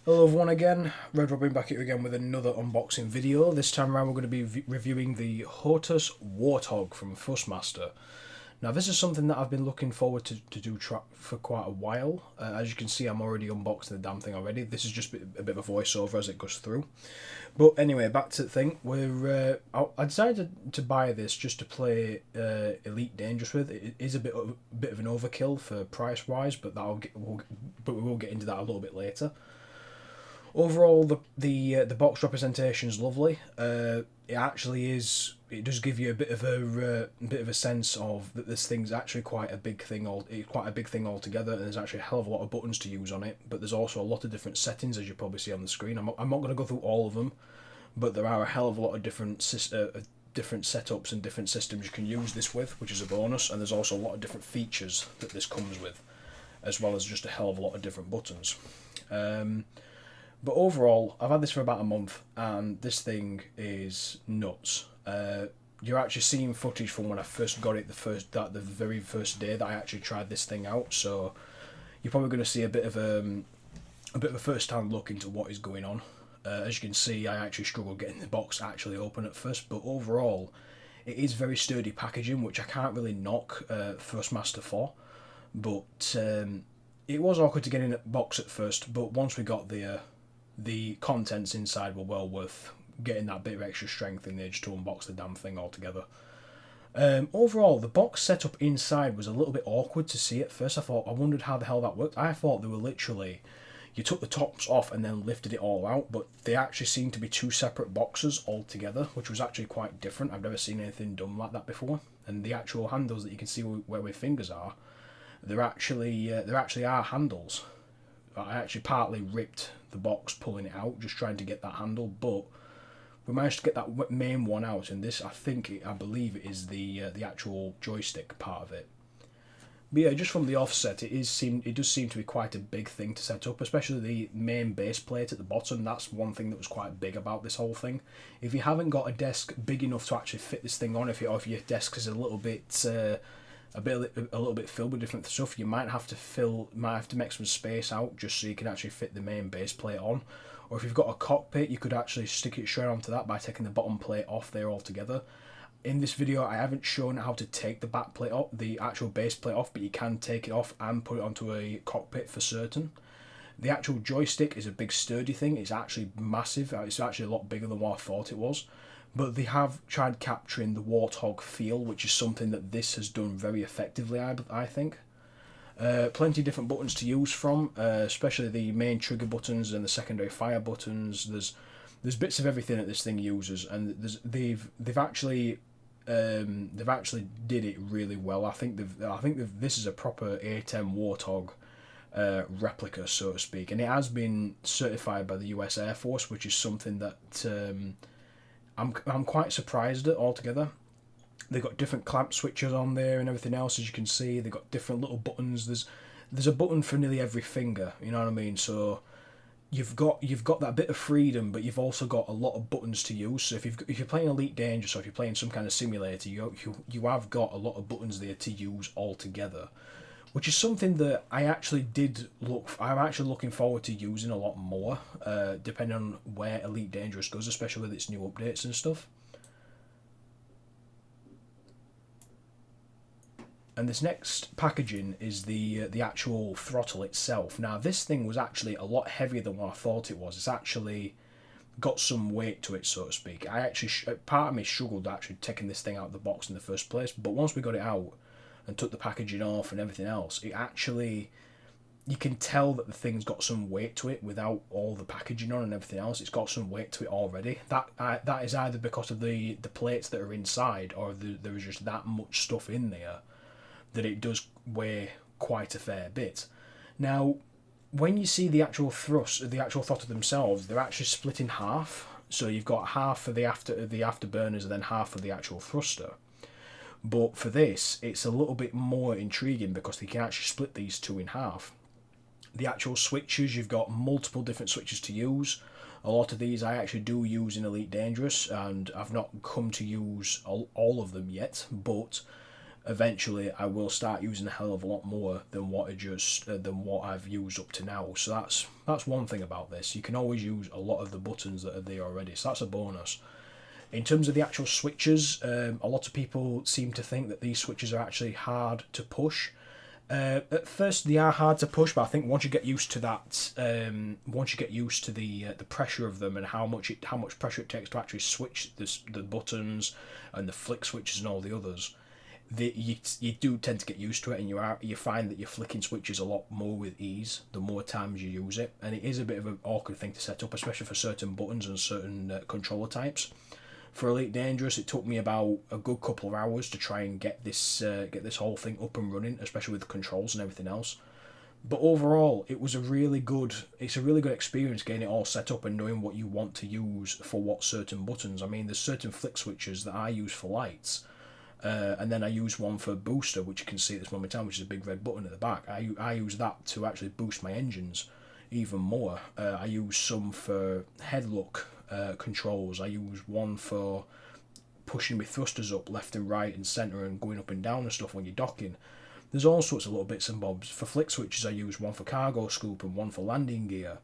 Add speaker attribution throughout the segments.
Speaker 1: Hello everyone again, Red Robin back here again with another unboxing video. This time around we're going to be reviewing the H.O.T.A.S Warthog from Thrustmaster. Now this is something that I've been looking forward to do for quite a while. As you can see, I'm already unboxing the damn thing already. This is just a bit of a voiceover as it goes through. But anyway, back to the thing. I decided to buy this just to play Elite Dangerous with. It is a bit of an overkill for price wise, but we will get into that a little bit later. Overall, the box representation is lovely. It actually is. It does give you a bit of a sense of that this thing's actually quite a big thing. Quite a big thing altogether. And there's actually a hell of a lot of buttons to use on it. But there's also a lot of different settings, as you probably see on the screen. I'm not going to go through all of them, but there are a hell of a lot of different setups and different systems you can use this with, which is a bonus. And there's also a lot of different features that this comes with, as well as just a hell of a lot of different buttons. But overall, I've had this for about a month, and this thing is nuts. You're actually seeing footage from when I first got it, the very first day that I actually tried this thing out. So you're probably going to see a bit of a first-hand look into what is going on. As you can see, I actually struggled getting the box actually open at first, but overall, it is very sturdy packaging, which I can't really knock Thrustmaster for. But it was awkward to get in the box at first, but once we got the contents inside were well worth getting that bit of extra strength in there just to unbox the damn thing altogether. Overall, the box setup inside was a little bit awkward to see at first. I wondered how the hell that worked. I thought they were literally, you took the tops off and then lifted it all out, but they actually seemed to be two separate boxes altogether, which was actually quite different. I've never seen anything done like that before. And the actual handles that you can see where my fingers are, there actually are handles. I actually partly ripped the box pulling it out, just trying to get that handle, but we managed to get that main one out, and this, I believe it is the actual joystick part of it. But yeah, just from the offset, it does seem to be quite a big thing to set up, especially the main base plate at the bottom. That's one thing that was quite big about this whole thing. If you haven't got a desk big enough to actually fit this thing on, if your desk is a little bit filled with different stuff, you might have to make some space out just so you can actually fit the main base plate on. Or if you've got a cockpit, you could actually stick it straight onto that by taking the bottom plate off there altogether. In this video, I haven't shown how to take the back plate off, the actual base plate off, but you can take it off and put it onto a cockpit for certain. The actual joystick is a big sturdy thing. It's actually massive. It's actually a lot bigger than what I thought it was. But they have tried capturing the Warthog feel, which is something that this has done very effectively, I think. Plenty of different buttons to use from, especially the main trigger buttons and the secondary fire buttons. There's bits of everything that this thing uses, and they've actually did it really well. I think this is a proper A10 Warthog replica, so to speak, and it has been certified by the US Air Force, which is something that I'm quite surprised at altogether. They've got different clamp switches on there and everything else, as you can see. They've got different little buttons. There's a button for nearly every finger, you know what I mean? So you've got that bit of freedom, but you've also got a lot of buttons to use. So if you're playing Elite Dangerous, or if you're playing some kind of simulator, you have got a lot of buttons there to use altogether, which is something that I'm actually looking forward to using a lot more, depending on where Elite Dangerous goes, especially with its new updates and stuff. And this next packaging is the actual throttle itself. Now this thing was actually a lot heavier than what I thought it was. It's actually got some weight to it, so to speak. Part of me struggled actually taking this thing out of the box in the first place, but once we got it out and took the packaging off and everything else, you can tell that the thing's got some weight to it without all the packaging on and everything else. It's got some weight to it already. That is either because of the plates that are inside, or there is just that much stuff in there that it does weigh quite a fair bit. Now, when you see the actual throttle themselves, they're actually split in half. So you've got half for the afterburners and then half for the actual thruster. But for this, it's a little bit more intriguing because they can actually split these two in half. The actual switches, you've got multiple different switches to use. A lot of these I actually do use in Elite Dangerous, and I've not come to use all of them yet, but eventually I will start using a hell of a lot more than what I've used up to now. So that's one thing about this. You can always use a lot of the buttons that are there already, so that's a bonus. In terms of the actual switches, a lot of people seem to think that these switches are actually hard to push. At first, they are hard to push, but I think once you get used to that, once you get used to the pressure of them and how much pressure it takes to actually switch the buttons and the flick switches and all the others, you do tend to get used to it, and you find that you're flicking switches a lot more with ease the more times you use it, and it is a bit of an awkward thing to set up, especially for certain buttons and certain controller types. For Elite Dangerous, it took me about a good couple of hours to try and get this whole thing up and running, especially with the controls and everything else. But overall, it's a really good experience getting it all set up and knowing what you want to use for what certain buttons. I mean, there's certain flick switches that I use for lights, and then I use one for booster, which you can see at this moment in time, which is a big red button at the back. I use that to actually boost my engines even more. I use some for headlock controls. I use one for pushing my thrusters up left and right and centre and going up and down and stuff when you're docking. There's all sorts of little bits and bobs. For flick switches, I use one for cargo scoop and one for landing gear.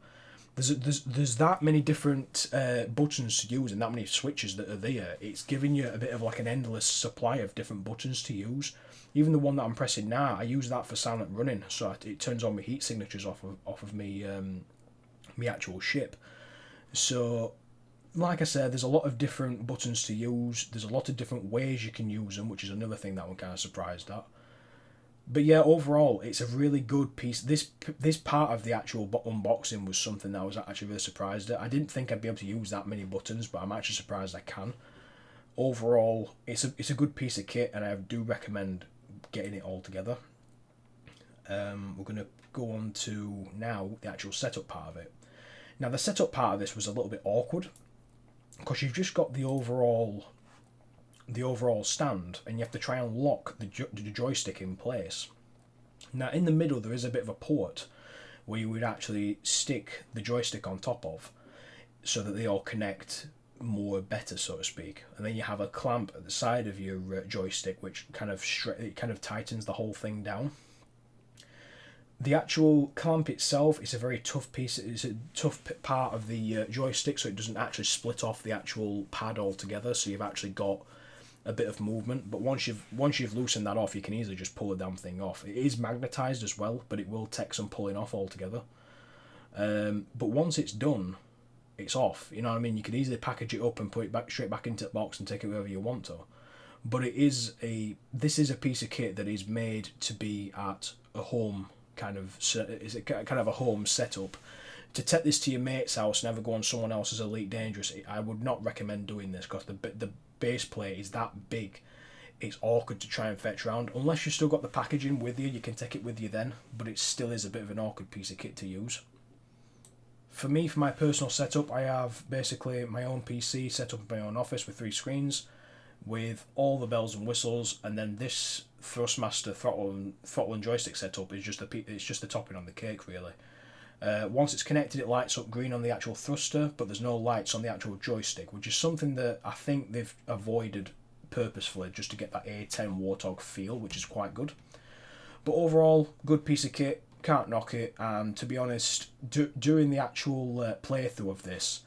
Speaker 1: There's that many different buttons to use and that many switches that are there. It's giving you a bit of like an endless supply of different buttons to use. Even the one that I'm pressing now, I use that for silent running, so it turns on my heat signatures off of me actual ship. So, like I said, there's a lot of different buttons to use. There's a lot of different ways you can use them, which is another thing that I'm kind of surprised at. But yeah, overall, it's a really good piece. This part of the actual unboxing was something that I was actually really surprised at. I didn't think I'd be able to use that many buttons, but I'm actually surprised I can. Overall, it's a good piece of kit, and I do recommend getting it all together. We're going to go on to now the actual setup part of it. Now, the setup part of this was a little bit awkward, because you've just got the overall stand, and you have to try and lock the joystick in place. Now, in the middle there is a bit of a port where you would actually stick the joystick on top of, so that they all connect better, so to speak. And then you have a clamp at the side of your joystick, which kind of tightens the whole thing down. The actual clamp itself is a very tough piece. It's a tough part of the joystick, so it doesn't actually split off the actual pad altogether. So you've actually got a bit of movement. But once you've loosened that off, you can easily just pull the damn thing off. It is magnetized as well, but it will take some pulling off altogether. But once it's done, it's off. You know what I mean? You can easily package it up and put it straight back into the box and take it wherever you want to. But this is a piece of kit that is made to be at a home kind of a home setup. To take this to your mate's house and ever go on someone else's Elite Dangerous, I would not recommend doing this, because the base plate is that big. It's awkward to try and fetch around. Unless you've still got the packaging with you, you can take it with you then, but it still is a bit of an awkward piece of kit to use. For me, for my personal setup, I have basically my own PC set up in my own office with 3 screens, with all the bells and whistles, and then this Thrustmaster throttle and joystick setup is just the topping on the cake, really. Once it's connected, it lights up green on the actual thruster, but there's no lights on the actual joystick, which is something that I think they've avoided purposefully, just to get that A10 Warthog feel, which is quite good. But overall, good piece of kit, can't knock it. And to be honest, during the actual playthrough of this,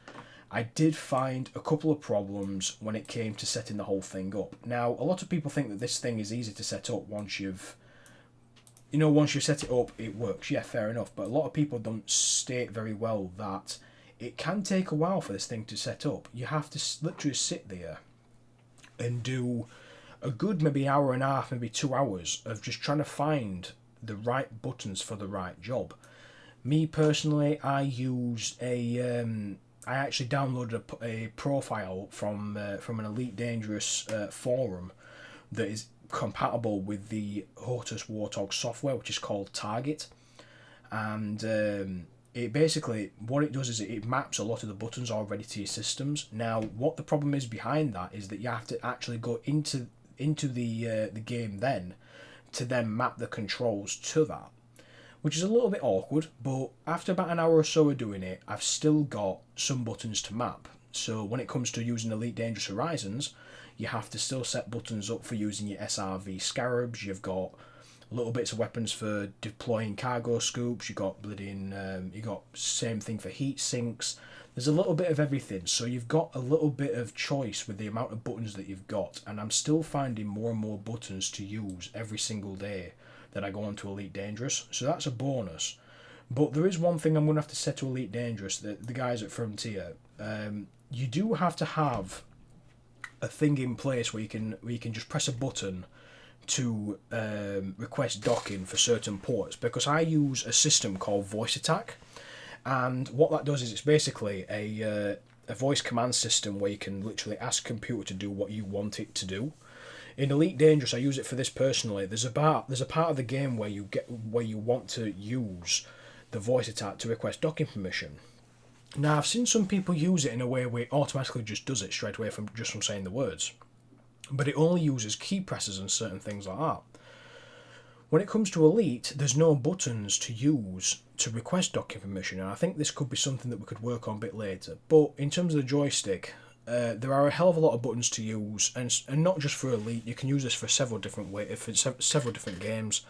Speaker 1: I did find a couple of problems when it came to setting the whole thing up. Now, a lot of people think that this thing is easy to set up once you've set it up, it works. Yeah, fair enough. But a lot of people don't state very well that it can take a while for this thing to set up. You have to literally sit there and do a good maybe hour and a half, maybe 2 hours of just trying to find the right buttons for the right job. Me personally, I actually downloaded a profile from an Elite Dangerous forum that is compatible with the H.O.T.A.S Warthog software, which is called Target. And it basically, what it does is it maps a lot of the buttons already to your systems. Now, what the problem is behind that is that you have to actually go into the game then to then map the controls to that, which is a little bit awkward. But after about an hour or so of doing it, I've still got some buttons to map. So when it comes to using Elite Dangerous Horizons, you have to still set buttons up for using your SRV Scarabs. You've got little bits of weapons for deploying cargo scoops. You got you got same thing for heat sinks. There's a little bit of everything, so you've got a little bit of choice with the amount of buttons that you've got, and I'm still finding more and more buttons to use every single day that I go on to Elite Dangerous, so that's a bonus. But there is one thing I'm going to have to set to Elite Dangerous, the guys at Frontier. You do have to have a thing in place where you can just press a button to request docking for certain ports, because I use a system called Voice Attack, and what that does is it's basically a voice command system where you can literally ask a computer to do what you want it to do. In Elite Dangerous, I use it for this personally. There's a part of the game where you want to use the voice attack to request docking permission. Now, I've seen some people use it in a way where it automatically just does it straight away from saying the words, but it only uses key presses and certain things like that. When it comes to Elite, there's no buttons to use to request docking permission, and I think this could be something that we could work on a bit later. But in terms of the joystick, there are a hell of a lot of buttons to use, and not just for Elite. You can use this for several different games,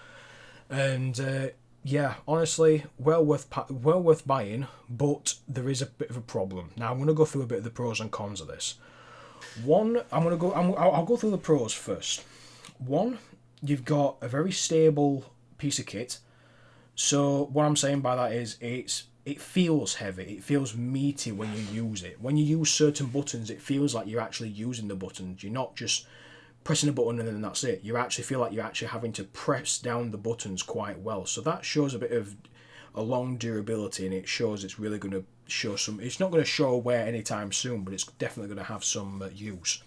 Speaker 1: and yeah, honestly, well worth buying. But there is a bit of a problem. Now I'm going to go through a bit of the pros and cons of this. I'll go through the pros first. One, you've got a very stable piece of kit. So what I'm saying by that is it feels heavy, it feels meaty when you use it. When you use certain buttons, it feels like you're actually using the buttons. You're not just pressing a button and then that's it. You actually feel like you're actually having to press down the buttons quite well. So that shows a bit of a long durability, and it shows it's really going to show some. It's not going to show wear anytime soon, but it's definitely going to have some use.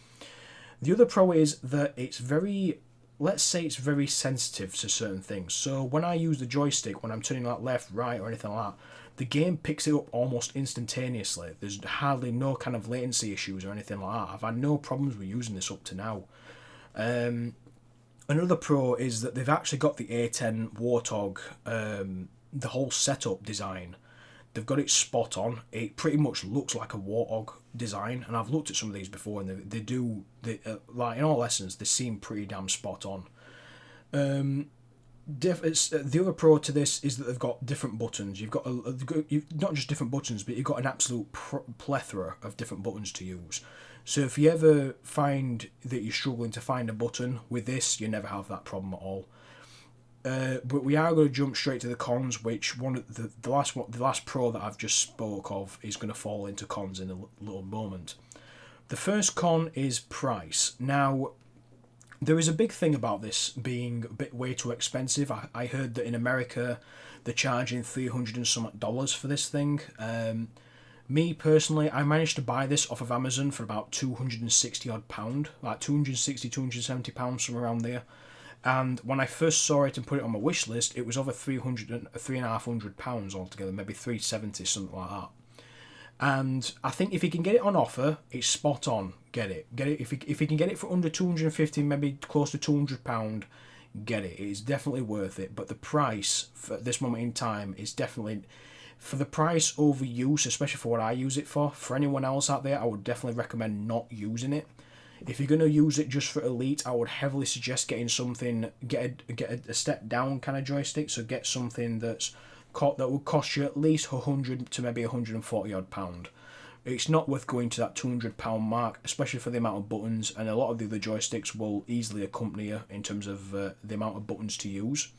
Speaker 1: The other pro is that it's very, let's say it's very sensitive to certain things. So when I use the joystick, when I'm turning like left, right, or anything like that, the game picks it up almost instantaneously. There's hardly no kind of latency issues or anything like that. I've had no problems with using this up to now. Another pro is that they've actually got the A10 Warthog, the whole setup design. They've got it spot on. It pretty much looks like a Warthog design, and I've looked at some of these before, and they like in all essence, they seem pretty damn spot on. The other pro to this is that they've got different buttons. You've got not just different buttons, but you've got an absolute plethora of different buttons to use. So if you ever find that you're struggling to find a button with this, you never have that problem at all. But we are going to jump straight to the cons, which the last pro that I've just spoke of is going to fall into cons in a little moment. The first con is price. Now, there is a big thing about this being a bit way too expensive. I heard that in America they're charging $300 and some dollars for this thing. Me personally, I managed to buy this off of Amazon for about £260 odd, like £260, £270, somewhere around there. And when I first saw it and put it on my wish list, it was over £300 altogether, maybe £370, something like that. And I think if you can get it on offer, it's spot on. Get it. If you can get it for under $250, maybe close to £200, get it. It is definitely worth it. But the price for this moment in time is definitely, for the price over use, especially for what I use it for anyone else out there, I would definitely recommend not using it. If you're going to use it just for Elite, I would heavily suggest getting something, get a step down kind of joystick. So get something that would cost you at least £100 to maybe £140 odd. It's not worth going to that £200 mark, especially for the amount of buttons, and a lot of the other joysticks will easily accompany you in terms of the amount of buttons to use.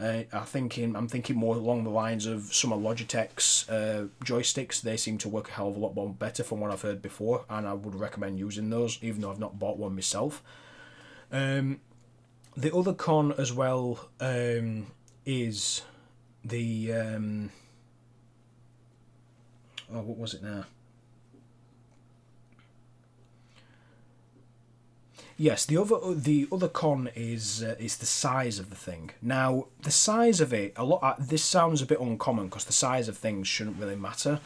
Speaker 1: I'm thinking more along the lines of some of Logitech's joysticks. They seem to work a hell of a lot more better from what I've heard before, and I would recommend using those, even though I've not bought one myself. The other con as well is the what was it now? Yes, the other con is the size of the thing. Now, the size of it, this sounds a bit uncommon because the size of things shouldn't really matter,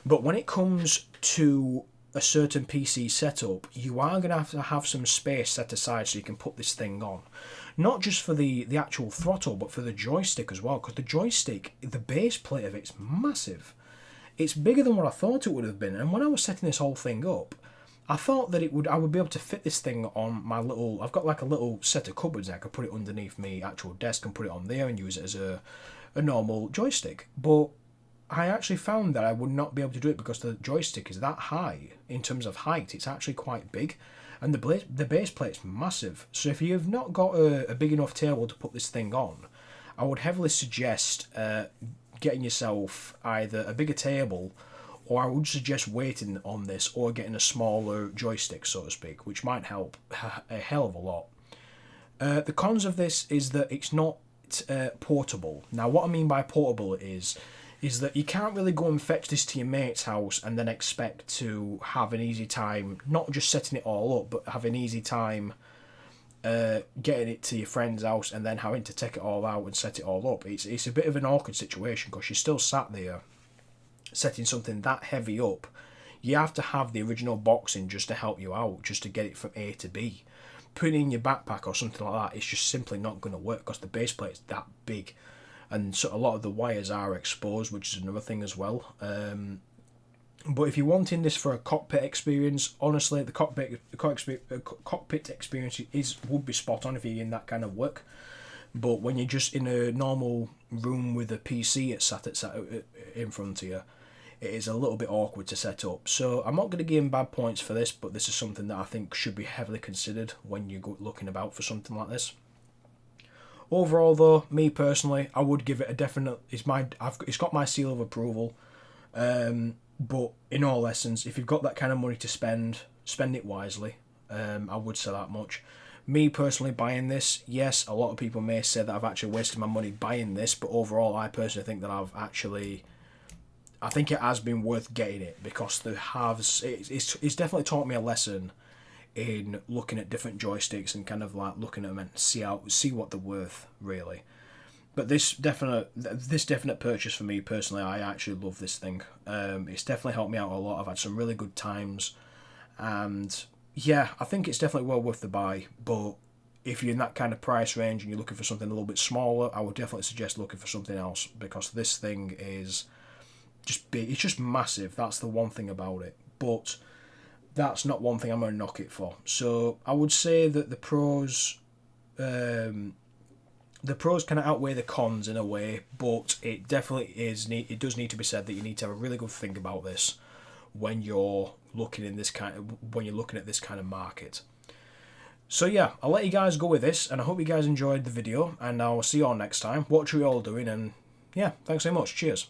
Speaker 1: but when it comes to a certain PC setup, you are going to have some space set aside so you can put this thing on. Not just for the actual throttle, but for the joystick as well, because the joystick, the base plate of it's massive. it's bigger than what I thought it would have been. And when I was setting this whole thing up, I thought that I would be able to fit this thing on my little, I've got like a little set of cupboards. I could put it underneath my actual desk and put it on there and use it as a normal joystick. But I actually found that I would not be able to do it because the joystick is that high in terms of height. It's actually quite big, and the base plate's massive. So if you've not got a big enough table to put this thing on, I would heavily suggest getting yourself either a bigger table, or I would suggest waiting on this, or getting a smaller joystick, so to speak, which might help a hell of a lot. The cons of this is that it's not portable. Now, what I mean by portable is that you can't really go and fetch this to your mate's house and then expect to have an easy time, not just setting it all up, but have an easy time getting it to your friend's house and then having to take it all out and set it all up. It's a bit of an awkward situation because you're still sat there setting something that heavy up. You have to have the original boxing just to help you out, just to get it from A to B. Putting it in your backpack or something like that, it's just simply not going to work because the base plate is that big. And so a lot of the wires are exposed, which is another thing as well. But if you're wanting this for a cockpit experience, honestly, the cockpit experience would be spot on if you're in that kind of work. But when you're just in a normal room with a PC sat in front of you, it is a little bit awkward to set up. So I'm not going to give him bad points for this, but this is something that I think should be heavily considered when you're looking about for something like this. Overall, though, me personally, I would give it a definite. It's got my seal of approval. But in all essence, if you've got that kind of money to spend it wisely. I would say that much. Me personally buying this, yes, a lot of people may say that I've actually wasted my money buying this, but overall, I personally think that I think it has been worth getting it because it's definitely taught me a lesson in looking at different joysticks and kind of like looking at them and see what they're worth really. But this definite purchase for me personally, I actually love this thing. It's definitely helped me out a lot. I've had some really good times, and yeah, I think it's definitely well worth the buy. But if you're in that kind of price range and you're looking for something a little bit smaller, I would definitely suggest looking for something else because this thing is just big. It's just massive. That's the one thing about it. But that's not one thing I'm going to knock it for. So I would say that the pros kind of outweigh the cons in a way, but it definitely it does need to be said that you need to have a really good think about this when you're looking at this kind of market. So yeah, I'll let you guys go with this, and I hope you guys enjoyed the video, and I'll see you all next time. What are you all doing? And yeah, thanks so much. Cheers.